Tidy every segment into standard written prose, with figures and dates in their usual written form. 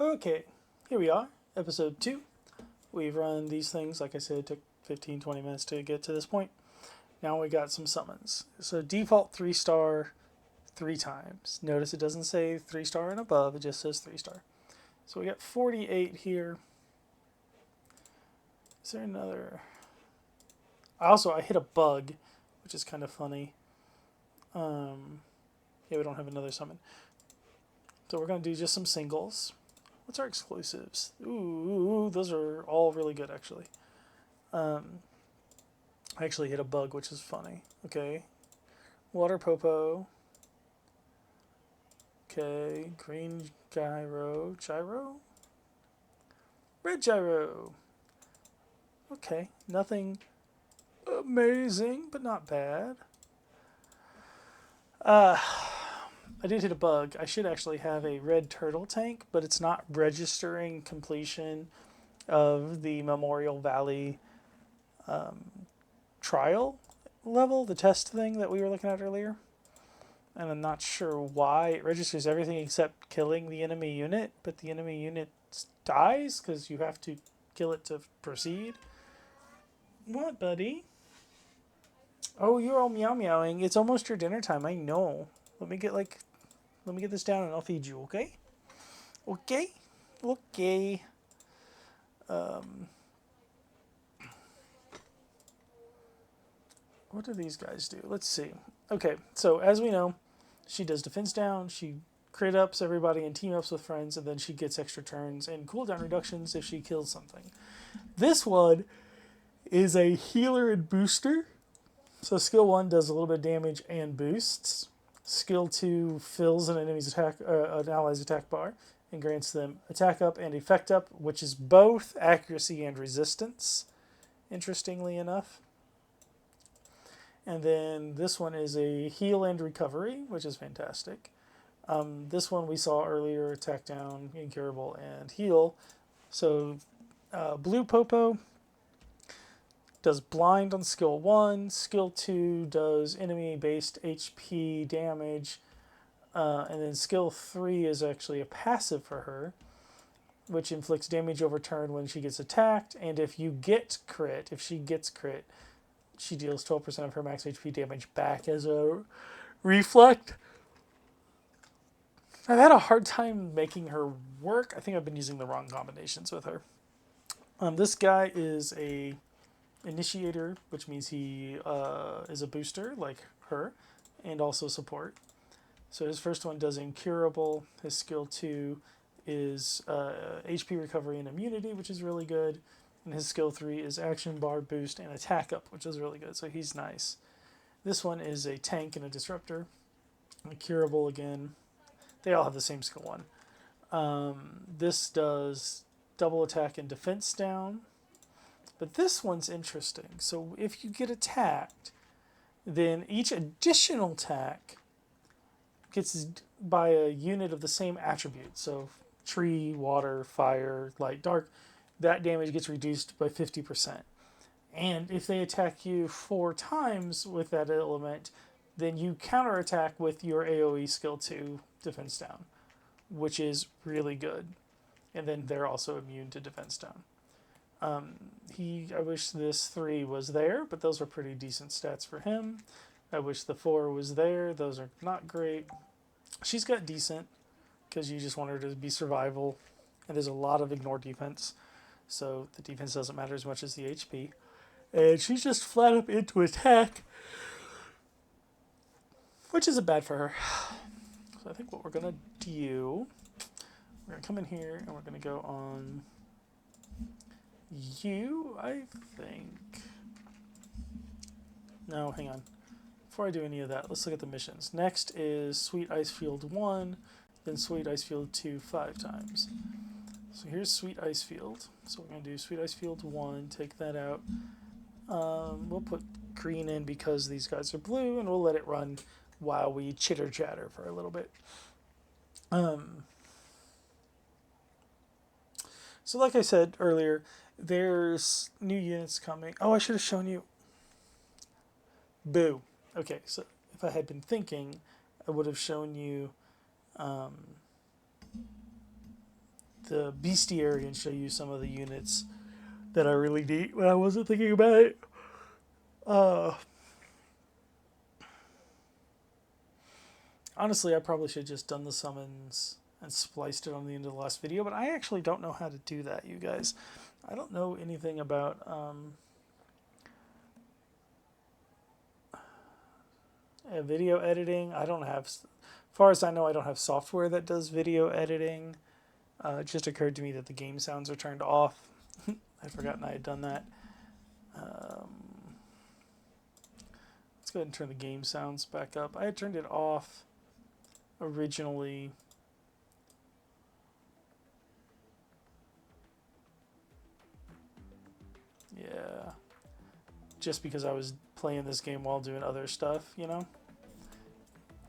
Okay, here we are, episode 2. We've run these things, like I said, it took 15-20 minutes to get to this point. Now we got some summons. So default 3-star 3 times. Notice it doesn't say 3-star and above, it just says 3-star. So we got 48 here. Is there another? I hit a bug, which is kind of funny. Yeah, we don't have another summon. So we're going to do just some singles. What's our exclusives? Ooh, those are all really good, actually. I actually hit a bug, which is funny. Okay. Water Popo. Okay. Green Gyro. Gyro? Red Gyro. Okay. Nothing amazing, but not bad. I did hit a bug. I should actually have a red turtle tank, but it's not registering completion of the Memorial Valley trial level, the test thing that we were looking at earlier. And I'm not sure why. It registers everything except killing the enemy unit, but the enemy unit dies because you have to kill it to proceed. What, buddy? Oh, you're all meow meowing. It's almost your dinner time. I know. Let me get this down and I'll feed you, okay? Okay? Okay. What do these guys do? Let's see. Okay, so as we know, she does defense down, she crit ups everybody and team ups with friends, and then she gets extra turns and cooldown reductions if she kills something. This one is a healer and booster. So skill 1 does a little bit of damage and boosts. Skill 2 fills an ally's attack bar and grants them attack up and effect up, which is both accuracy and resistance, interestingly enough. And then this one is a heal and recovery, which is fantastic. This one we saw earlier, attack down, incurable, and heal. So Blue Popo does blind on skill 1. Skill 2 does enemy-based HP damage. And then skill 3 is actually a passive for her, which inflicts damage over turn when she gets attacked. And if she gets crit, she deals 12% of her max HP damage back as a reflect. I've had a hard time making her work. I think I've been using the wrong combinations with her. This guy is a initiator, which means he is a booster like her, and also support. So his first one does incurable. His skill 2 is HP recovery and immunity, which is really good. And his skill 3 is action bar boost and attack up, which is really good. So he's nice. This one is a tank and a disruptor. Incurable again. They all have the same skill 1. This does double attack and defense down. But this one's interesting. So if you get attacked, then each additional attack gets by a unit of the same attribute. So tree, water, fire, light, dark. That damage gets reduced by 50%. And if they attack you 4 times with that element, then you counterattack with your AoE skill 2 defense down, which is really good. And then they're also immune to defense down. I wish this 3 was there, but those are pretty decent stats for him. I wish the 4 was there. Those are not great. She's got decent, because you just want her to be survival. And there's a lot of ignore defense. So the defense doesn't matter as much as the HP. And she's just flat up into attack, which isn't bad for her. So I think what we're going to do, we're going to come in here and we're going to go on you, I think. No, hang on. Before I do any of that, let's look at the missions. Next is Sweet Ice Field 1, then Sweet Ice Field 2 5 times. So here's Sweet Ice Field. So we're going to do Sweet Ice Field 1, take that out. We'll put green in because these guys are blue, and we'll let it run while we chitter chatter for a little bit. So like I said earlier, there's new units coming. Oh, I should have shown you. Boo. Okay, so if I had been thinking, I would have shown you the bestiary and show you some of the units that are really neat when I wasn't thinking about it. Honestly, I probably should have just done the summons and spliced it on the end of the last video, but I actually don't know how to do that, you guys. I don't know anything about video editing. I don't have, as far as I know, I don't have software that does video editing. It just occurred to me that the game sounds are turned off. I'd forgotten I had done that. Let's go ahead and turn the game sounds back up. I had turned it off originally. Yeah. Just because I was playing this game while doing other stuff, you know?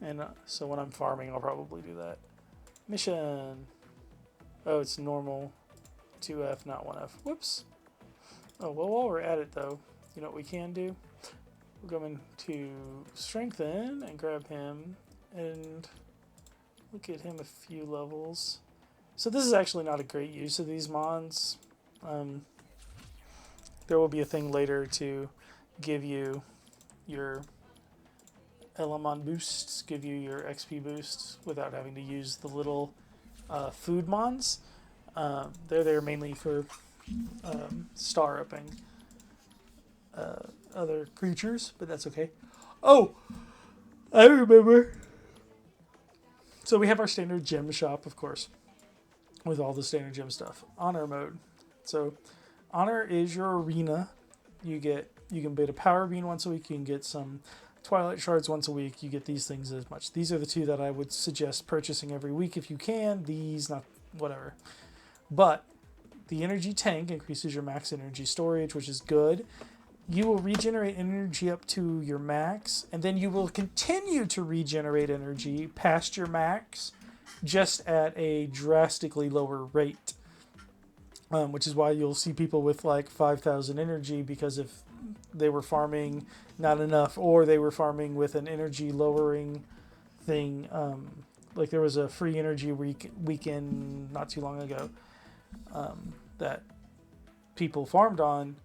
And so when I'm farming, I'll probably do that. Mission. Oh, it's normal. 2F, not 1F. Whoops. Oh, well, while we're at it, though, you know what we can do? We're going to strengthen and grab him and look at him a few levels. So this is actually not a great use of these mons. There will be a thing later to give you your Element boosts, give you your XP boosts without having to use the little food mons. They're there mainly for star upping other creatures, but that's okay. Oh, I remember. So we have our standard gem shop, of course, with all the standard gem stuff. Honor mode. So honor is your arena. You can bid a power bean once a week. You can get some twilight shards once a week. You get these things as much. These are the two that I would suggest purchasing every week if you can. These, not whatever. But the energy tank increases your max energy storage, which is good. You will regenerate energy up to your max, and then you will continue to regenerate energy past your max, just at a drastically lower rate. Which is why you'll see people with like 5,000 energy, because if they were farming not enough, or they were farming with an energy lowering thing, like there was a free energy weekend not too long ago that people farmed on,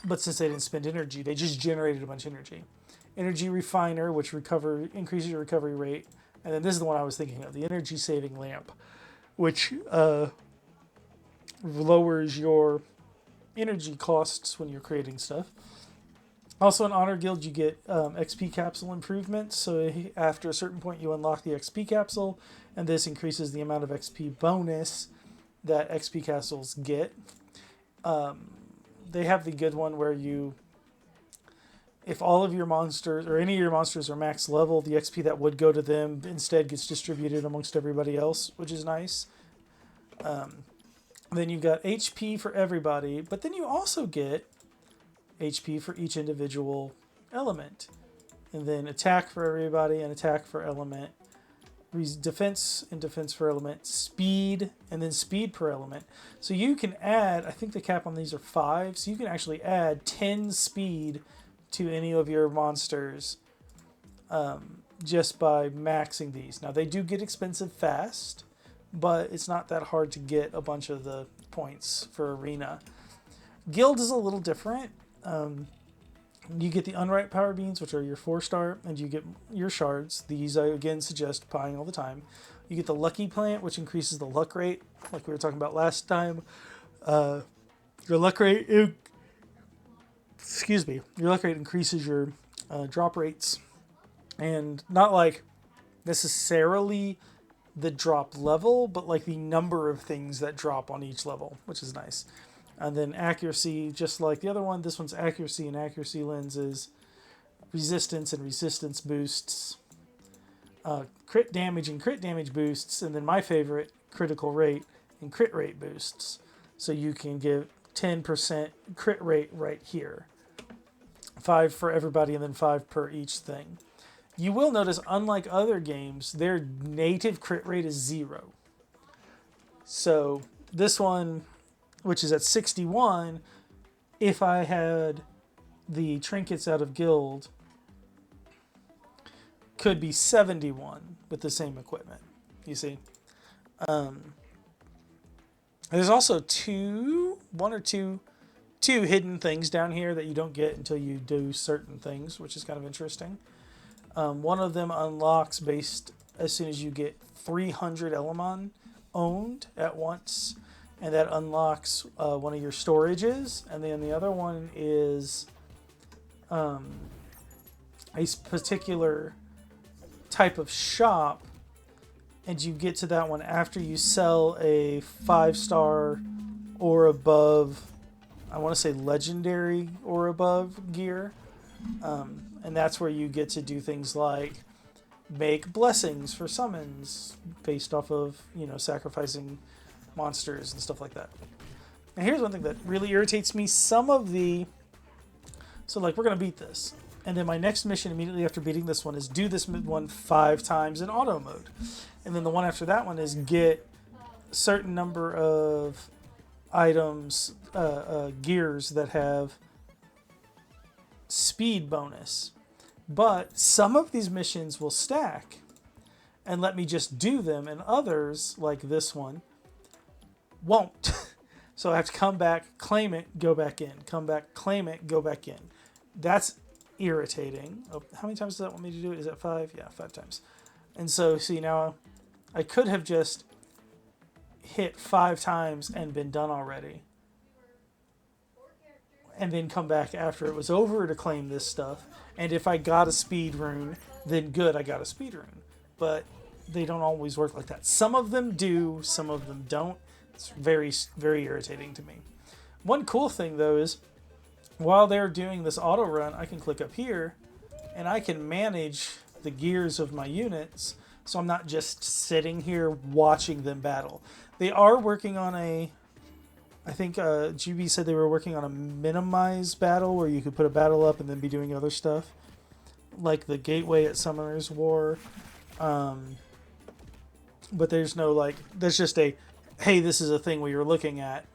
but since they didn't spend energy, they just generated a bunch of energy. Energy refiner, which increases your recovery rate, and then this is the one I was thinking of, the energy saving lamp, which lowers your energy costs when you're creating stuff. Also in Honor Guild, you get XP capsule improvements. So after a certain point, you unlock the XP capsule, and this increases the amount of XP bonus that XP capsules get. They have the good one where if all of your monsters, or any of your monsters, are max level, the XP that would go to them instead gets distributed amongst everybody else, which is nice. Then you've got HP for everybody, but then you also get HP for each individual element. And then attack for everybody and attack for element. Defense and defense for element. Speed and then speed per element. So you can add, I think the cap on these are 5, so you can actually add 10 speed to any of your monsters just by maxing these. Now they do get expensive fast, but it's not that hard to get a bunch of the points for arena. Guild is a little different. You get the unripe power beans, which are your 4-star, and you get your shards. These I again suggest buying all the time. You get the lucky plant, which increases the luck rate, like we were talking about last time. Your luck rate, your luck rate increases your drop rates, and not like necessarily the drop level, but like the number of things that drop on each level, which is nice. And then accuracy, just like the other one, this one's accuracy and accuracy lenses, resistance and resistance boosts, crit damage and crit damage boosts, and then my favorite, critical rate and crit rate boosts. So you can give 10% crit rate right here. 5 for everybody and then 5 per each thing. You will notice, unlike other games, their native crit rate is 0. So this one, which is at 61, if I had the trinkets out of Guild, could be 71 with the same equipment. You see? There's also one or two hidden things down here that you don't get until you do certain things, which is kind of interesting. One of them unlocks based as soon as you get 300 Element owned at once, and that unlocks one of your storages. And then the other one is a particular type of shop, and you get to that one after you sell a 5-star or above, I want to say legendary or above gear. And that's where you get to do things like make blessings for summons based off of, sacrificing monsters and stuff like that. And here's one thing that really irritates me. So like, we're going to beat this. And then my next mission immediately after beating this one is do this one 5 times in auto mode. And then the one after that one is get a certain number of items, gears that have speed bonus. But some of these missions will stack and let me just do them, and others, like this one, won't. So I have to come back, claim it, go back in. Come back, claim it, go back in. That's irritating. Oh, how many times does that want me to do it? Is that 5? Yeah, 5 times. And so, see, now I could have just hit 5 times and been done already. And then come back after it was over to claim this stuff. And if I got a speed rune, then good, I got a speed rune. But they don't always work like that. Some of them do, some of them don't. It's very, very irritating to me. One cool thing, though, is while they're doing this auto run, I can click up here and I can manage the gears of my units, so I'm not just sitting here watching them battle. They are working on I think GB said they were working on a minimize battle where you could put a battle up and then be doing other stuff, like the gateway at Summoner's War. But there's no there's just a, hey, this is a thing we were looking at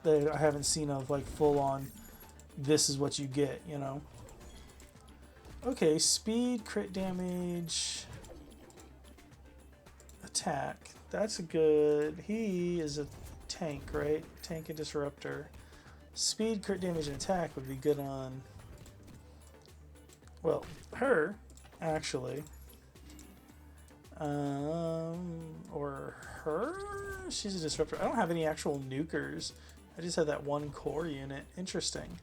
that I haven't seen of full on, this is what you get, Okay, speed, crit damage, attack. That's a good, he is a tank, right? Tank and disruptor. Speed, crit damage, and attack would be good on, well, her, actually. Or her? She's a disruptor. I don't have any actual nukers. I just have that one core unit. Interesting.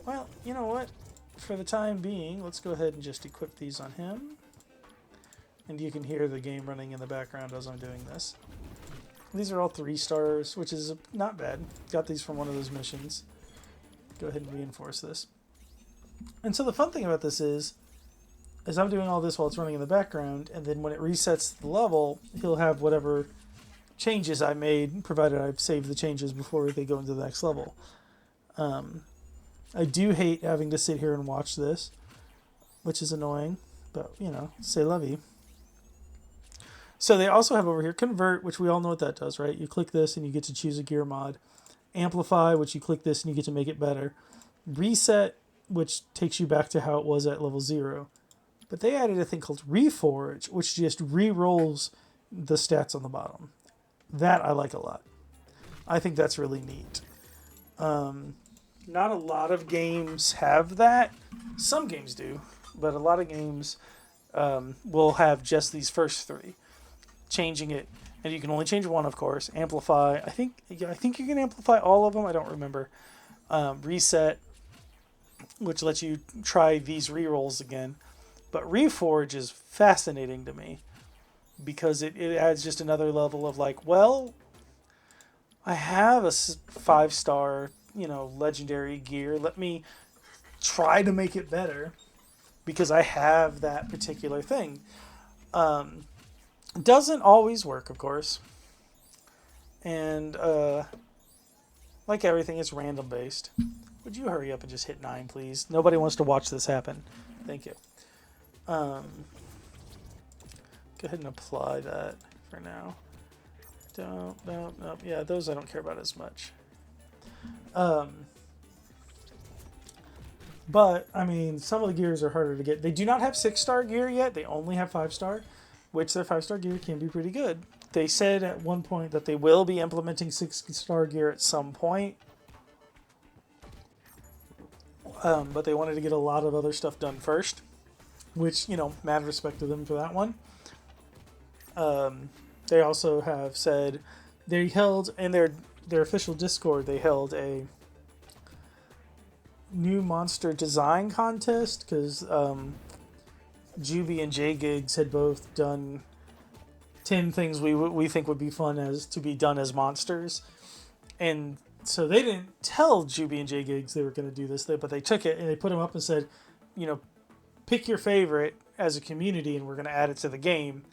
Well, you know what? For the time being, let's go ahead and just equip these on him. And you can hear the game running in the background as I'm doing this. These are all 3 stars, which is not bad. Got these from one of those missions. Go ahead and reinforce this. And so the fun thing about this is I'm doing all this while it's running in the background, and then when it resets the level, he'll have whatever changes I made, provided I've saved the changes before they go into the next level. I do hate having to sit here and watch this, which is annoying, but, c'est la vie. So they also have over here Convert, which we all know what that does, right? You click this and you get to choose a gear mod. Amplify, which you click this and you get to make it better. Reset, which takes you back to how it was at level 0. But they added a thing called Reforge, which just re-rolls the stats on the bottom. That I like a lot. I think that's really neat. Not a lot of games have that. Some games do, but a lot of games will have just these first 3. Changing it, and you can only change one, of course. Amplify. I think you can amplify all of them. I don't remember. Reset, which lets you try these rerolls again. But Reforge is fascinating to me because it adds just another level of well, I have a 5-star, legendary gear. Let me try to make it better because I have that particular thing. Doesn't always work, of course. And like everything, it's random based. Would you hurry up and just hit 9, please? Nobody wants to watch this happen. Thank you. Go ahead and apply that for now. No. Yeah, those I don't care about as much. But, I mean, some of the gears are harder to get. They do not have 6-star gear yet. They only have 5-star, which their 5-star gear can be pretty good. they said at one point that they will be implementing 6-star gear at some point, but they wanted to get a lot of other stuff done first, which, mad respect to them for that one. They also have said they held in their official Discord, they held a new monster design contest because Juby and J Gigs had both done 10 things we think would be fun as to be done as monsters, and so they didn't tell Juby and J Gigs they were going to do this, but they took it and they put them up and said, pick your favorite as a community, and we're going to add it to the game.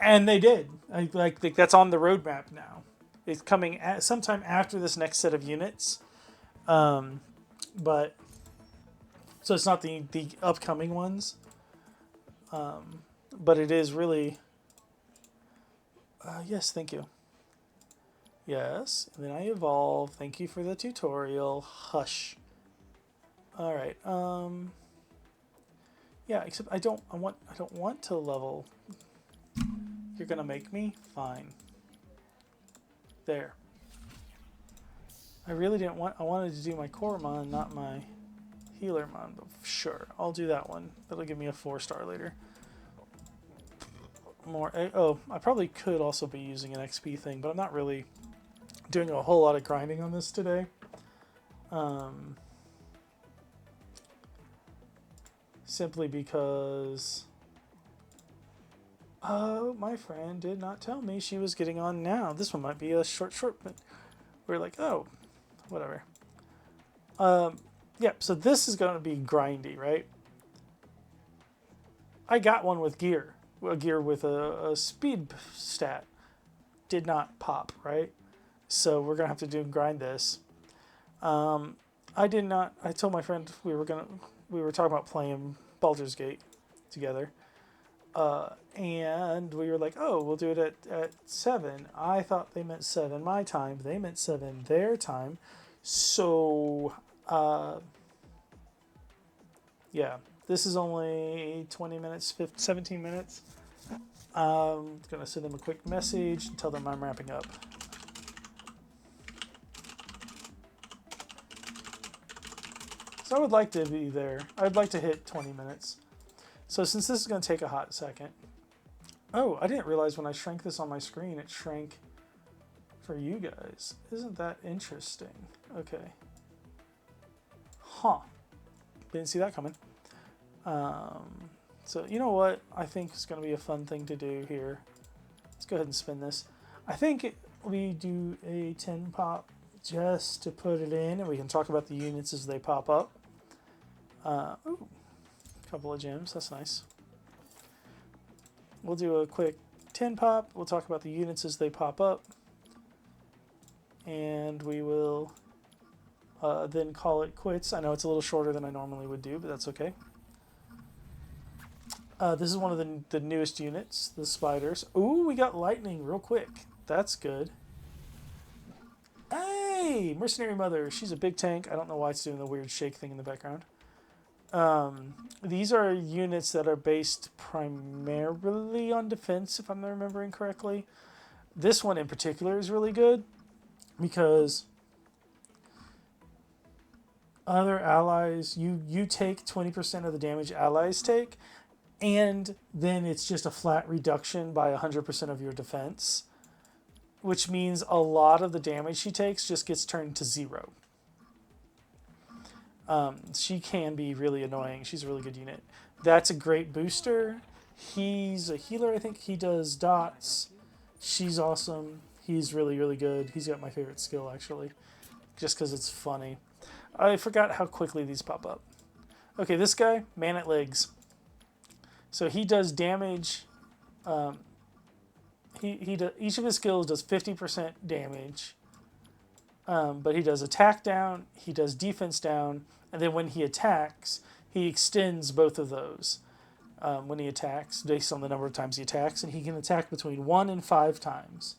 And they did. I think that's on the roadmap now. It's coming sometime after this next set of units. But so it's not the upcoming ones. But it is really. Yes, thank you. Yes, and then I evolve. Thank you for the tutorial. Hush. All right. Yeah, except I don't want to level. You're gonna make me? Fine. There. I really didn't want. I wanted to do my core mon, not my healer mon. But sure, I'll do that one. That'll give me a 4-star later. More. I probably could also be using an XP thing, but I'm not really doing a whole lot of grinding on this today. Simply because. Oh, my friend did not tell me she was getting on now. This one might be a short, but we're like, oh, whatever. Yeah, so this is going to be grindy, right? I got one with gear. A gear with a speed stat. Did not pop, right? So we're going to have to grind this. I did not. I told my friend we were talking about playing Baldur's Gate together. And we were like, oh, we'll do it at 7. I thought they meant 7 my time. They meant 7 their time. So, yeah, this is only 20 minutes, 17 minutes. I'm going to send them a quick message and tell them I'm wrapping up. So I would like to be there. I'd like to hit 20 minutes. So since this is going to take a hot second. Oh, I didn't realize when I shrank this on my screen, it shrank for you guys. Isn't that interesting? Okay. Huh. Didn't see that coming. So you know what I think is going to be a fun thing to do here. Let's go ahead and spin this. I think we do a 10 pop just to put it in, and we can talk about the units as they pop up. Ooh. Couple of gems, that's nice. We'll do a quick 10 pop. We'll talk about the units as they pop up. And we will then call it quits. I know it's a little shorter than I normally would do, but that's okay. This is one of the newest units, the spiders. Ooh, we got lightning real quick. That's good. Hey, Mercenary Mother. She's a big tank. I don't know why it's doing the weird shake thing in the background. These are units that are based primarily on defense, if I'm remembering correctly. This one in particular is really good because other allies, you take 20% of the damage allies take, and then it's just a flat reduction by 100% of your defense, which means a lot of the damage she takes just gets turned to 0. She can be really annoying. She's a really good unit. That's a great booster. He's a healer, I think. He does dots. She's awesome. He's really, really good. He's got my favorite skill, actually, just because it's funny. I forgot how quickly these pop up. Okay, this guy, man at legs. So he does damage. Each of his skills does 50% damage. But he does attack down, he does defense down, and then when he attacks, he extends both of those when he attacks, based on the number of times he attacks, and he can attack between 1 and 5 times,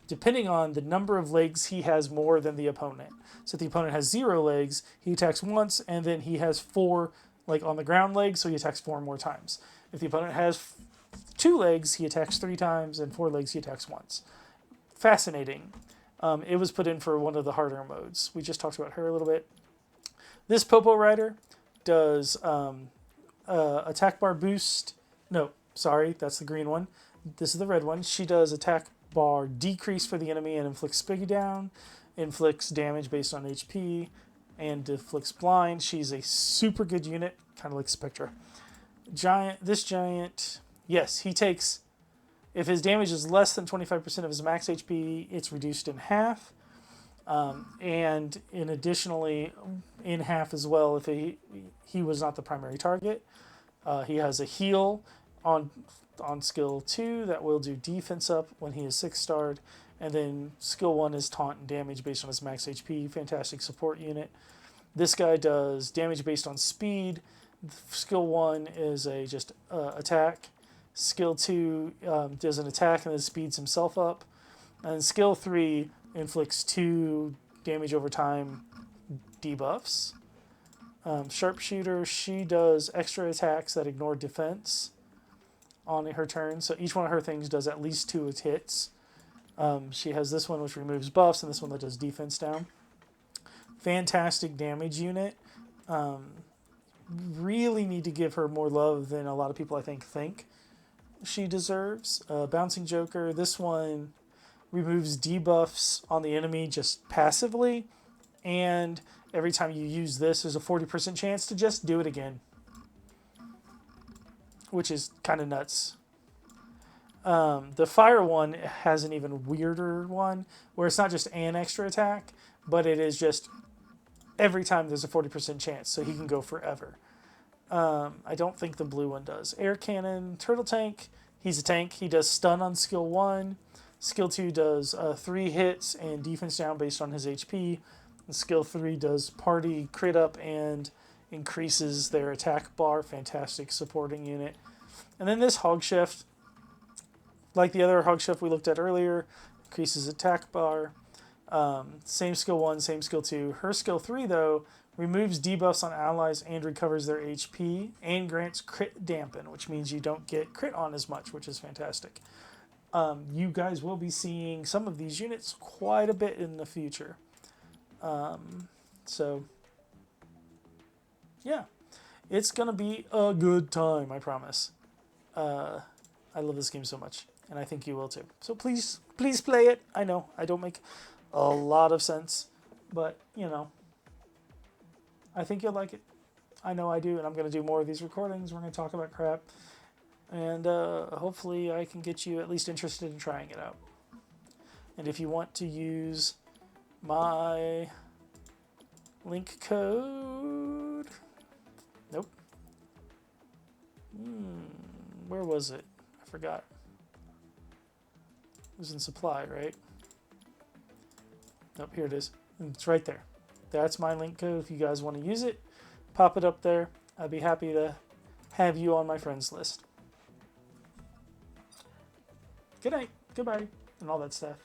depending on the number of legs he has more than the opponent. So if the opponent has 0 legs, he attacks once, and then he has 4 on the ground legs, so he attacks 4 more times. If the opponent has 2 legs, he attacks 3 times, and 4 legs, he attacks once. Fascinating. It was put in for one of the harder modes. We just talked about her a little bit. This Popo Rider does attack bar boost. No, sorry, that's the green one. This is the red one. She does attack bar decrease for the enemy and inflicts Spiggy down, inflicts damage based on HP, and inflicts blind. She's a super good unit, kind of like Spectra. This giant, yes, he takes, if his damage is less than 25% of his max HP, it's reduced in half. And additionally, in half as well if he was not the primary target. He has a heal on skill 2 that will do defense up when he is 6-starred. And then skill 1 is taunt and damage based on his max HP. Fantastic support unit. This guy does damage based on speed. Skill 1 is just attack. Skill 2 does an attack and then speeds himself up. And skill 3 inflicts 2 damage over time debuffs. Sharpshooter, she does extra attacks that ignore defense on her turn. So each one of her things does at least 2 hits. She has this one which removes buffs and this one that does defense down. Fantastic damage unit. Really need to give her more love than a lot of people I think she deserves. Bouncing Joker, this one removes debuffs on the enemy just passively, and every time you use this, there's a 40% chance to just do it again, which is kind of nuts. The fire one has an even weirder one, where it's not just an extra attack, but it is just every time there's a 40% chance, so he can go forever. I don't think the blue one does. Air Cannon, Turtle Tank, he's a tank. He does stun on skill 1. Skill 2 does 3 hits and defense down based on his HP. And skill 3 does party crit up and increases their attack bar. Fantastic supporting unit. And then this Hog Chef, like the other Hog Chef we looked at earlier, increases attack bar. Same skill 1, same skill 2. Her skill 3, though, removes debuffs on allies and recovers their HP, and grants crit dampen, which means you don't get crit on as much, which is fantastic. You guys will be seeing some of these units quite a bit in the future. So, yeah. It's going to be a good time, I promise. I love this game so much, and I think you will too. So please play it. I know I don't make a lot of sense, but, you know, I think you'll like it. I know I do, and I'm going to do more of these recordings. We're going to talk about crap. And hopefully I can get you at least interested in trying it out. And if you want to use my link code... Nope. Where was it? I forgot. It was in supply, right? Nope, here it is. It's right there. That's my link code. If you guys want to use it, pop it up there. I'd be happy to have you on my friends list. Good night, goodbye, and all that stuff.